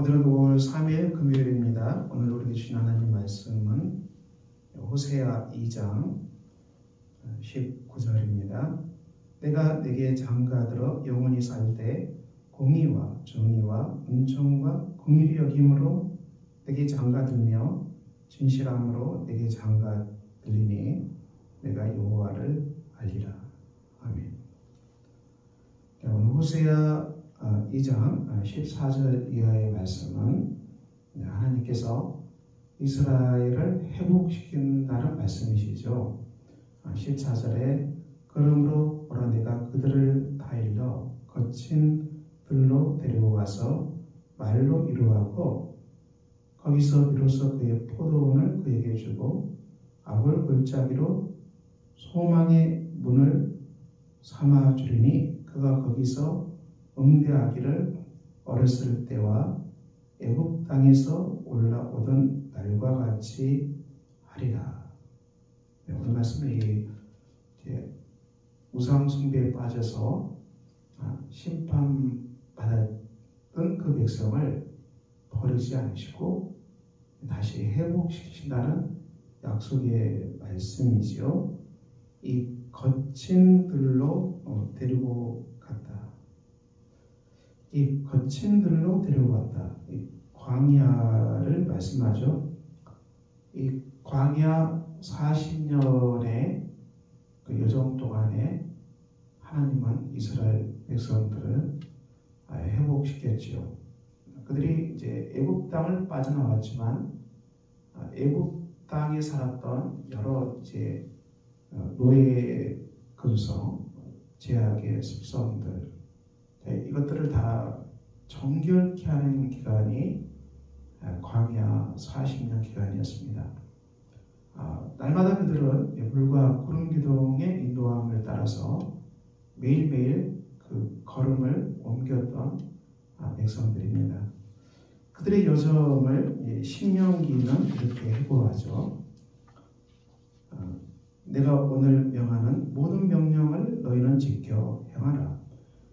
오늘은 5월 3일 금요일입니다. 오늘 우리에게 주신 하나님 말씀은 호세아 2장 19절입니다. 내가 내게 장가들어 영원히 살 때 공의와 정의와 은총과 긍휼히 여김으로 내게 장가들며 진실함으로 내게 장가들리니 내가 여호와를 알리라. 아멘. 오늘 호세아 2장 14절 이하의 말씀은 하나님께서 이스라엘을 회복시킨다는 말씀이시죠. 14절에 그러므로 보라 내가 그들을 다 일러 거친 들로 데리고 가서 말로 이루하고 거기서 비로소 그의 포도원을 그에게 주고 아굴 골짜기로 소망의 문을 삼아 주리니 그가 거기서 응대하기를 어렸을 때와 애굽 땅에서 올라오던 날과 같이 하리라. 오늘 말씀은 우상 숭배에 빠져서 심판받았던 그 백성을 버리지 않으시고 다시 회복시키신다는 약속의 말씀이지요. 이 거친 들로 데리고 갔다. 이 거친 들로 데려갔다. 이 광야를 말씀하죠. 이 광야 40년의 그 여정 동안에 하나님은 이스라엘 백성들을 회복시켰지요. 그들이 이제 애굽 땅을 빠져나왔지만 애굽 땅에 살았던 여러 이제 노예 근성, 제약의 습성들 이것들을 다 정결케 하는 기간이 광야 40년 기간이었습니다. 날마다 그들은 불과 구름 기둥의 인도함을 따라서 매일매일 그 걸음을 옮겼던 백성들입니다. 그들의 여정을 신명기는 이렇게 해고하죠. 내가 오늘 명하는 모든 명령을 너희는 지켜 행하라.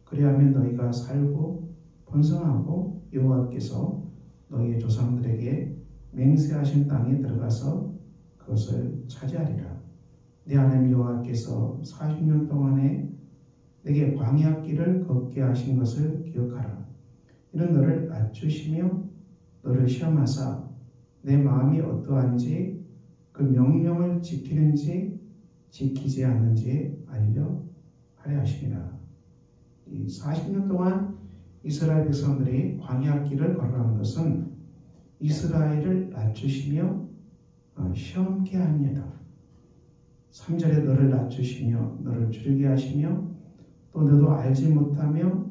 그리하면 너희가 살고 번성하고 여호와께서 너희의 조상들에게 맹세하신 땅에 들어가서 그것을 차지하리라. 내 하나님 여호와께서 40년 동안에 내게 광야 길을 걷게 하신 것을 기억하라. 이는 너를 낮추시며 너를 시험하사 내 마음이 어떠한지 그 명령을 지키는지 지키지 않는지 알려 하려 하시니라. 이 40년 동안 이스라엘 백성들이 광야 길을 걸어가는 것은 이스라엘을 낮추시며 시험케 합니다. 3절에 너를 낮추시며 너를 줄이게 하시며 또 너도 알지 못하며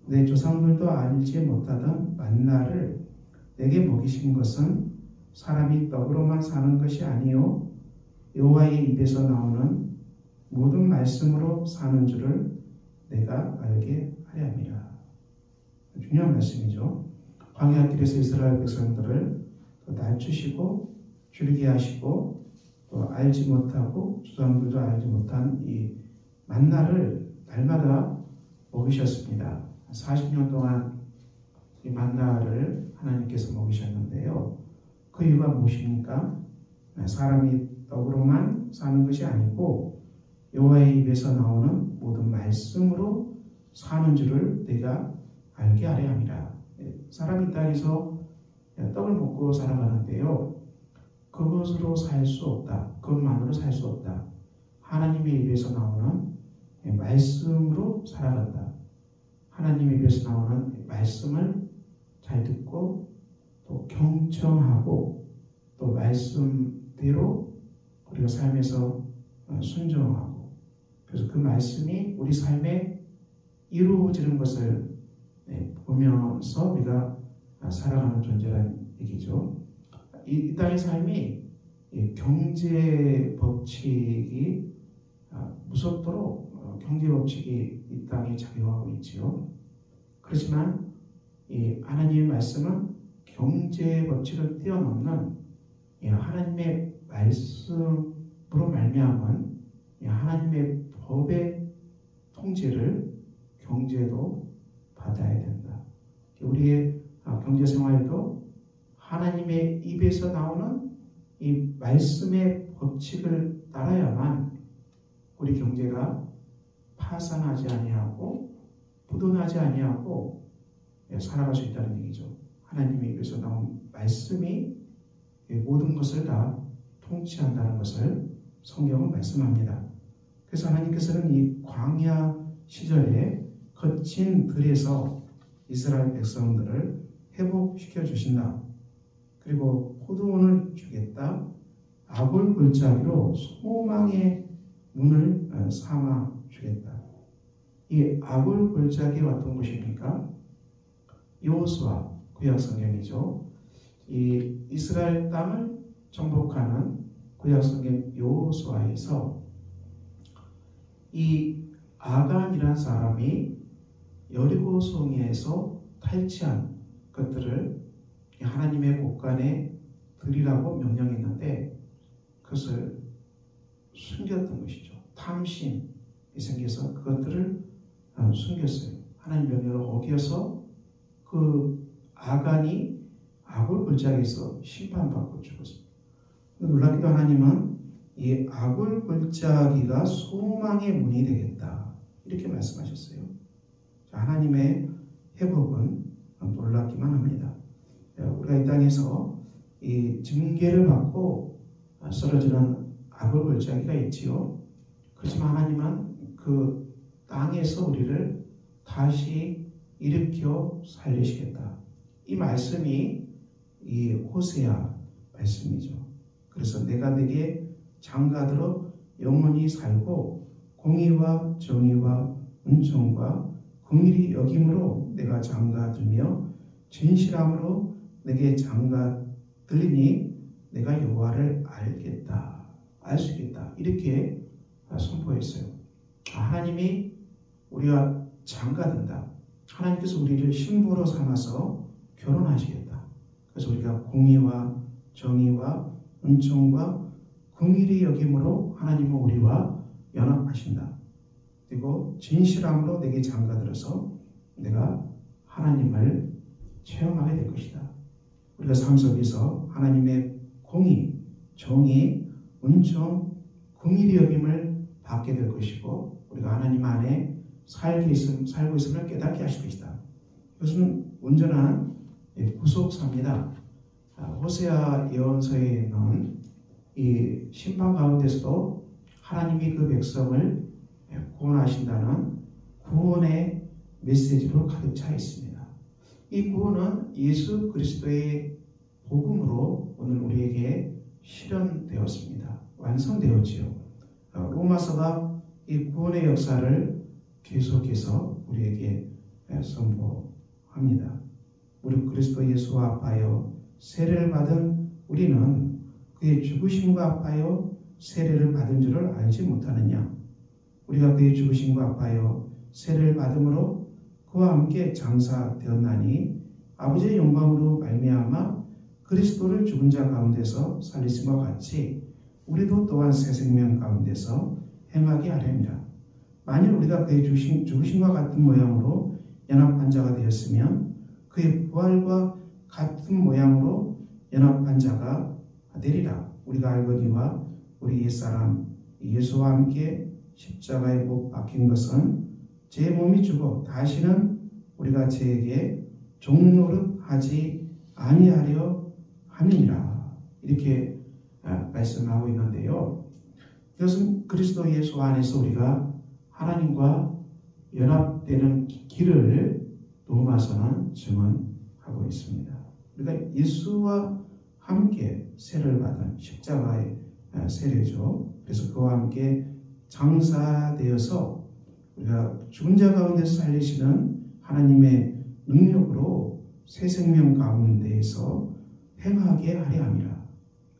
내 조상들도 알지 못하던 만나를 내게 먹이신 것은 사람이 떡으로만 사는 것이 아니요 여호와의 입에서 나오는 모든 말씀으로 사는 줄을 내가 알게 하려 함이라. 중요한 말씀이죠. 광야 길에서 이스라엘 백성들을 또 낮추시고 줄이게 하시고 또 알지 못하고 조상들도 알지 못한 이 만나를 날마다 먹이셨습니다. 40년 동안 이 만나를 하나님께서 먹이셨는데요. 그 이유가 무엇입니까? 사람이 떡으로만 사는 것이 아니고 여호와의 입에서 나오는 모든 말씀으로 사는 줄을 내가 알게 하려 함이라. 사람이 이 땅에서 떡을 먹고 살아가는데요. 그것으로 살 수 없다. 그것만으로 살 수 없다. 하나님의 입에서 나오는 말씀으로 살아간다. 하나님의 입에서 나오는 말씀을 잘 듣고 또 경청하고 또 말씀대로 우리가 삶에서 순종하고 그래서 그 말씀이 우리 삶에 이루어지는 것을 보면서 우리가 살아가는 존재라는 얘기죠. 이 땅의 삶이 경제 법칙이 무섭도록 경제 법칙이 이 땅에 작용하고 있지요. 그렇지만 이 하나님의 말씀은 경제 법칙을 뛰어넘는 하나님의 말씀으로 말미암은 하나님의 법의 통제를 경제도 받아야 된다. 우리의 경제생활도 하나님의 입에서 나오는 이 말씀의 법칙을 따라야만 우리 경제가 파산하지 아니하고 부도나지 아니하고 살아갈 수 있다는 얘기죠. 하나님의 입에서 나온 말씀이 모든 것을 다 통치한다는 것을 성경은 말씀합니다. 그래서 하나님께서는 이 광야 시절에 거친 들에서 이스라엘 백성들을 회복시켜 주신다. 그리고 포도원을 주겠다. 아굴 골짜기로 소망의 문을 삼아 주겠다. 이 아굴 골짜기 어떤 곳입니까? 여호수아 구약성경이죠. 이 이스라엘 땅을 정복하는 구약성경 여호수아에서 이 아간이라는 사람이 여리고 성에서 탈취한 것들을 하나님의 곳간에 드리라고 명령했는데 그것을 숨겼던 것이죠. 탐심이 생겨서 그것들을 숨겼어요. 하나님 명령을 어겨서 그 아간이 아굴 골짜기에서 심판받고 죽었습니다. 놀랍게도 하나님은 이 아굴 골짜기가 소망의 문이 되겠다 이렇게 말씀하셨어요. 하나님의 회복은 놀랍기만 합니다. 우리가 이 땅에서 이 징계를 받고 쓰러지는 아굴 골짜기가 있지요. 그렇지만 하나님은 그 땅에서 우리를 다시 일으켜 살리시겠다. 이 말씀이 이 호세아 말씀이죠. 그래서 내가 네게 장가들어 영원히 살고 공의와 정의와 은총과 긍휼히 여김으로 내가 장가들며 진실함으로 내게 장가들리니 내가 여호와를 알겠다. 알 수 있겠다. 이렇게 선포했어요. 하나님이 우리와 장가든다. 하나님께서 우리를 신부로 삼아서 결혼하시겠다. 그래서 우리가 공의와 정의와 은총과 긍휼히 여김으로 하나님은 우리와 연합하신다. 그리고 진실함으로 내게 장가들어서 내가 하나님을 체험하게 될 것이다. 우리가 삶 속에서 하나님의 공의, 정의, 은총, 긍휼히 여김을 받게 될 것이고 우리가 하나님 안에 살고 있음을 깨닫게 하실 것이다. 이것은 온전한 구속사입니다. 호세아 예언서에 있는 이 심판 가운데서도 하나님이 그 백성을 구원하신다는 구원의 메시지로 가득 차 있습니다. 이 구원은 예수 그리스도의 복음으로 오늘 우리에게 실현되었습니다. 완성되었지요. 로마서가 이 구원의 역사를 계속해서 우리에게 선포합니다. 우리 그리스도 예수와 합하여 세례를 받은 우리는 그의 죽으심과 합하여 세례를 받은 줄을 알지 못하느냐. 우리가 그의 죽으심과 합하여 세례를 받음으로 그와 함께 장사되었나니 아버지의 영광으로 말미암아 그리스도를 죽은 자 가운데서 살리심과 같이 우리도 또한 새 생명 가운데서 행하게 하렵니다. 만일 우리가 그의 죽으심과 같은 모양으로 연합한 자가 되었으면 그의 부활과 같은 모양으로 연합한 자가 되리라. 우리가 알거니와 우리 옛사람 예수와 함께 십자가에 못 박힌 것은 제 몸이 죽어 다시는 우리가 제에게 종노릇하지 아니하려 함이니라. 이렇게 말씀하고 있는데요. 이것은 그리스도 예수 안에서 우리가 하나님과 연합되는 길을 로마서는 증언하고 있습니다. 우리가 예수와 함께 세례를 받은 십자가의 세례죠. 그래서 그와 함께 장사되어서 우리가 죽은 자 가운데서 살리시는 하나님의 능력으로 새 생명 가운데에서 행하게 하려 함이라.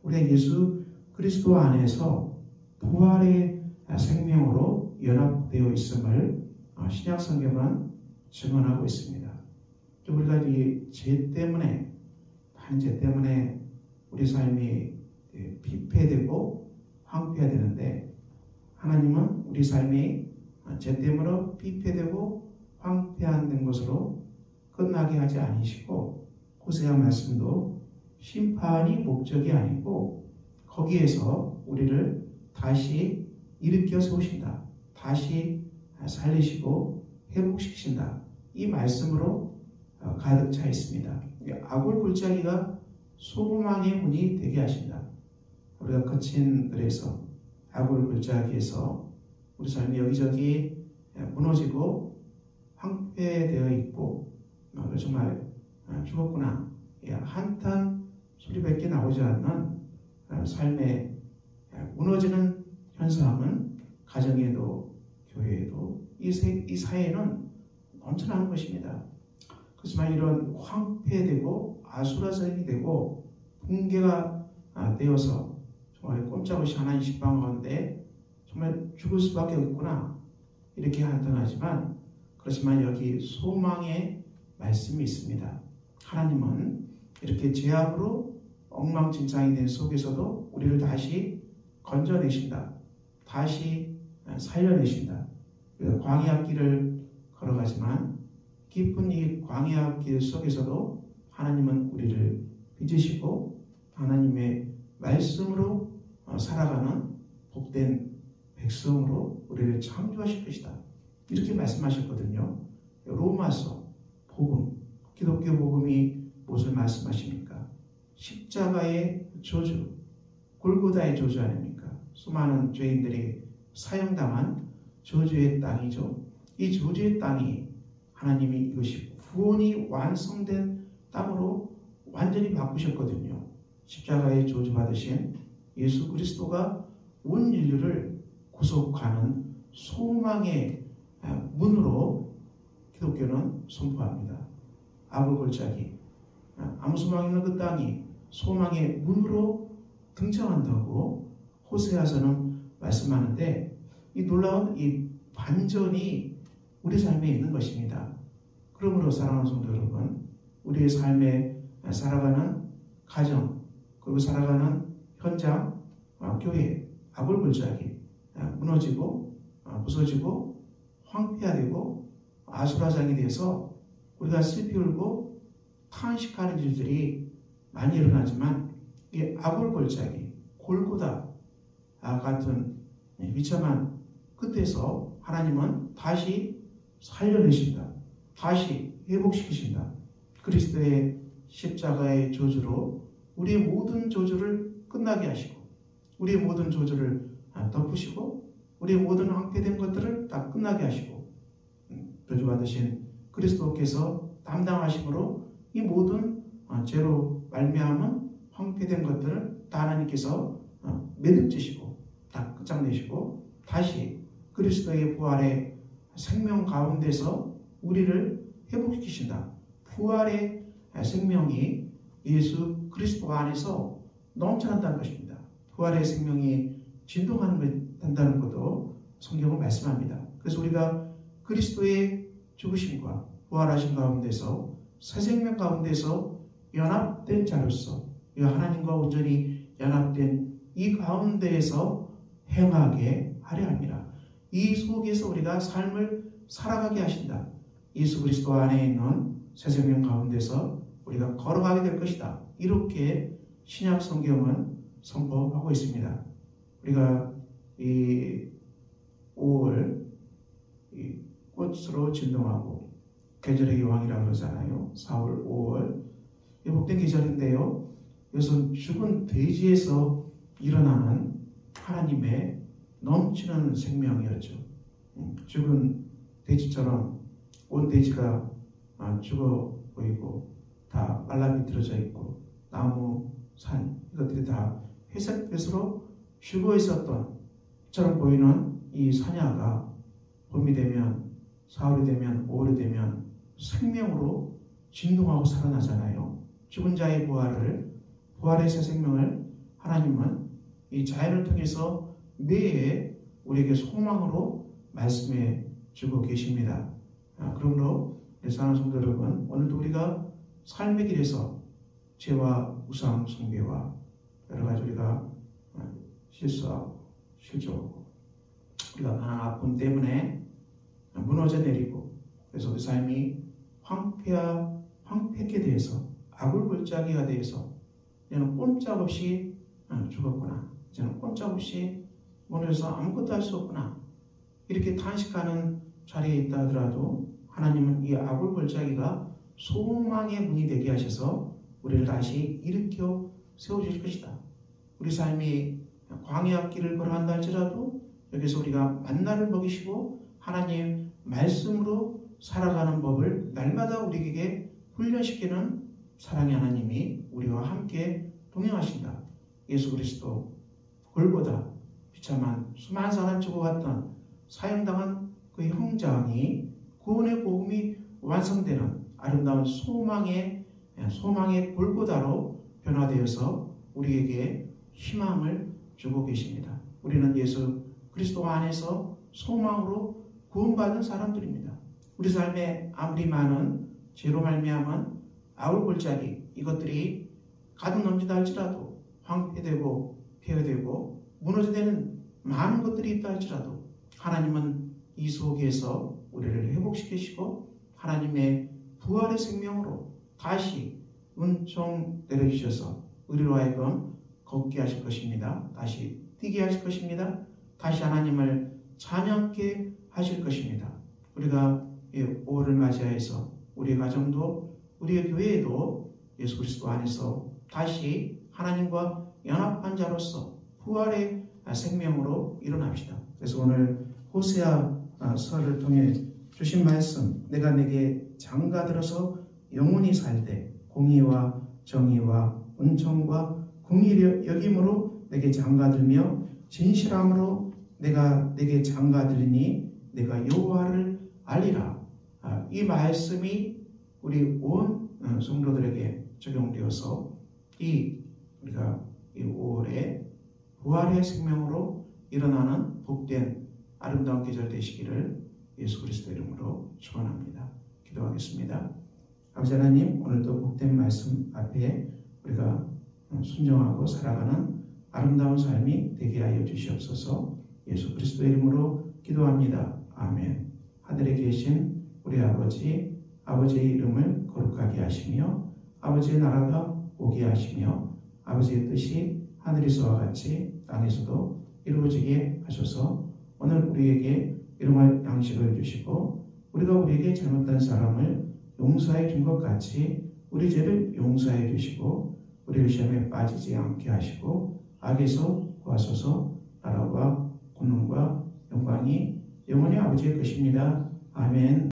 우리가 예수 그리스도 안에서 부활의 생명으로 연합되어 있음을 신약 성경은 증언하고 있습니다. 우리가 이 죄 때문에 단 죄 때문에 우리 삶이 피폐되고 황폐되는데 하나님은 우리 삶이 죄 때문에 피폐되고 황폐한 것으로 끝나게 하지 않으시고 호세아 말씀도 심판이 목적이 아니고 거기에서 우리를 다시 일으켜 세우신다. 다시 살리시고 회복시키신다. 이 말씀으로 가득 차 있습니다. 아골 골짜기가 소망의 문이 되게 하신다. 우리가 거친 들에서 아골 골짜기에서 우리 삶이 여기저기 무너지고 황폐되어 있고 정말 죽었구나 한탄 소리밖에 나오지 않는 삶의 무너지는 현상은 가정에도 교회에도 이 사회는 넘쳐나는 것입니다. 그렇지만 이런 황폐되고 아수라장이 되고 붕괴가 되어서 정말 꼼짝없이 하나님 심판 가운데 정말 죽을 수밖에 없구나 이렇게 한탄하지만 그렇지만 여기 소망의 말씀이 있습니다. 하나님은 이렇게 죄악으로 엉망진창이 된 속에서도 우리를 다시 건져내신다. 다시 살려내신다. 광야 길을 걸어가지만 깊은 이 광야 길 속에서도 하나님은 우리를 빚으시고 하나님의 말씀으로 살아가는 복된 백성으로 우리를 창조하실 것이다. 이렇게 말씀하셨거든요. 로마서 복음, 기독교 복음이 무엇을 말씀하십니까? 십자가의 저주, 골고다의 저주 아닙니까? 수많은 죄인들이 사형당한 저주의 땅이죠. 이 저주의 땅이 하나님이 이것이 구원이 완성된 땅으로 완전히 바꾸셨거든요. 십자가의 저주받으신 예수 그리스도가 온 인류를 구속하는 소망의 문으로 기독교는 선포합니다. 아골 골짜기, 아무 소망 있는 그 땅이 소망의 문으로 등장한다고 호세아서는 말씀하는데 이 놀라운 이 반전이 우리 삶에 있는 것입니다. 그러므로 사랑하는 성도 여러분, 우리의 삶에 살아가는 가정, 그리고 살아가는 현장, 교회, 아골 골짜기, 무너지고 부서지고 황폐화되고 아수라장이 돼서 우리가 슬피 울고 탄식하는 일들이 많이 일어나지만 이 아골 골짜기, 골고다 같은 비참한 끝에서 하나님은 다시 살려내신다. 다시 회복시키신다. 그리스도의 십자가의 저주로 우리의 모든 저주를 끝나게 하시고 우리의 모든 저주를 덮으시고 우리의 모든 황폐된 것들을 다 끝나게 하시고 저주받으신 그리스도께서 담당하심으로 이 모든 죄로 말미암은 황폐된 것들을 다 하나님께서 매듭지시고 다 끝장내시고 다시 그리스도의 부활의 생명 가운데서 우리를 회복시키신다. 부활의 생명이 예수 그리스도 안에서 넘쳐난다는 것입니다. 부활의 생명이 진동한다는 것도 성경은 말씀합니다. 그래서 우리가 그리스도의 죽으심과 부활하신 가운데서 새 생명 가운데서 연합된 자로서 하나님과 온전히 연합된 이 가운데에서 행하게 하려 합니다. 이 속에서 우리가 삶을 살아가게 하신다. 예수 그리스도 안에 있는 새 생명 가운데서 우리가 걸어가게 될 것이다. 이렇게 신약 성경은 선포하고 있습니다. 우리가 이 5월 이 꽃으로 진동하고 계절의 여왕이라고 그러잖아요. 4월, 5월 이 복된 계절인데요. 이것은 죽은 돼지에서 일어나는 하나님의 넘치는 생명이었죠. 죽은 돼지처럼 온 돼지가 죽어 보이고 다 말라 비틀어져 있고 나무, 산 이것들이 다 회색빛으로 죽어 있었던 처럼 보이는 이 사냐가 봄이 되면 4월이 되면 5월이 되면 생명으로 진동하고 살아나잖아요. 죽은 자의 부활의 새 생명을 하나님은 이 자연을 통해서 매해 우리에게 소망으로 말씀해 주고 계십니다. 그러므로 사랑하는 성도 여러분, 오늘도 우리가 삶의 길에서 죄와 우상 숭배와 여러 가지 우리가 실수하고 실족하고 우리가 많은 아픔 때문에 무너져 내리고 그래서 우리 삶이 황폐하게 돼서 아굴골짜기가 되어서 이제는 꼼짝없이 죽었구나. 이제는 꼼짝없이 무너져서 아무것도 할 수 없구나. 이렇게 탄식하는 자리에 있다 하더라도 하나님은 이 아굴골짜기가 소망의 문이 되게 하셔서 우리를 다시 일으켜 세워주실 것이다. 우리 삶이 광야 길을 걸어간다 할지라도 여기서 우리가 만나를 먹이시고 하나님 말씀으로 살아가는 법을 날마다 우리에게 훈련시키는 사랑의 하나님이 우리와 함께 동행하신다. 예수 그리스도 골고다 비참한 수많은 사람 죽어갔던 사형당한 그 형장이 구원의 복음이 완성되는 아름다운 소망의 골고다로 변화되어서 우리에게 희망을 주고 계십니다. 우리는 예수 그리스도 안에서 소망으로 구원받은 사람들입니다. 우리 삶에 아무리 많은 죄로 말미암은 아울골짜기 이것들이 가득 넘친다 할지라도 황폐되고 폐허되고 무너져되는 많은 것들이 있다 할지라도 하나님은 이 속에서 우리를 회복시키시고 하나님의 부활의 생명으로 다시 은총 내려주셔서 우리로 하여금 걷게 하실 것입니다. 다시 뛰게 하실 것입니다. 다시 하나님을 찬양케 하실 것입니다. 우리가 이 5월을 맞이해서 우리의 가정도 우리의 교회에도 예수 그리스도 안에서 다시 하나님과 연합한 자로서 부활의 생명으로 일어납시다. 그래서 오늘 호세아서를 통해 주신 말씀, 내가 내게 장가들어서 영원히 살 때 공의와 정의와 은총과 긍휼히 여김으로 내게 장가들며 진실함으로 내가 내게 장가들리니 내가 여호와를 알리라. 이 말씀이 우리 온 성도들에게 적용되어서 우리가 이 5월에 부활의 생명으로 일어나는 복된 아름다운 계절 되시기를 예수 그리스도 이름으로 축원합니다. 기도하겠습니다. 아버지 하나님, 오늘도 복된 말씀 앞에 우리가 순종하고 살아가는 아름다운 삶이 되게 하여 주시옵소서. 예수 그리스도 이름으로 기도합니다. 아멘. 하늘에 계신 우리 아버지의 이름을 거룩하게 하시며 아버지의 나라가 오게 하시며 아버지의 뜻이 하늘에서와 같이 땅에서도 이루어지게 하셔서 오늘 우리에게 일용할 양식을 주시고 우리가 우리에게 잘못한 사람을 용서해 준 것 같이 우리 죄를 용서해 주시고 우리를 시험에 빠지지 않게 하시고 악에서 구하소서. 나라와 권능과 영광이 영원히 아버지의 것입니다. 아멘.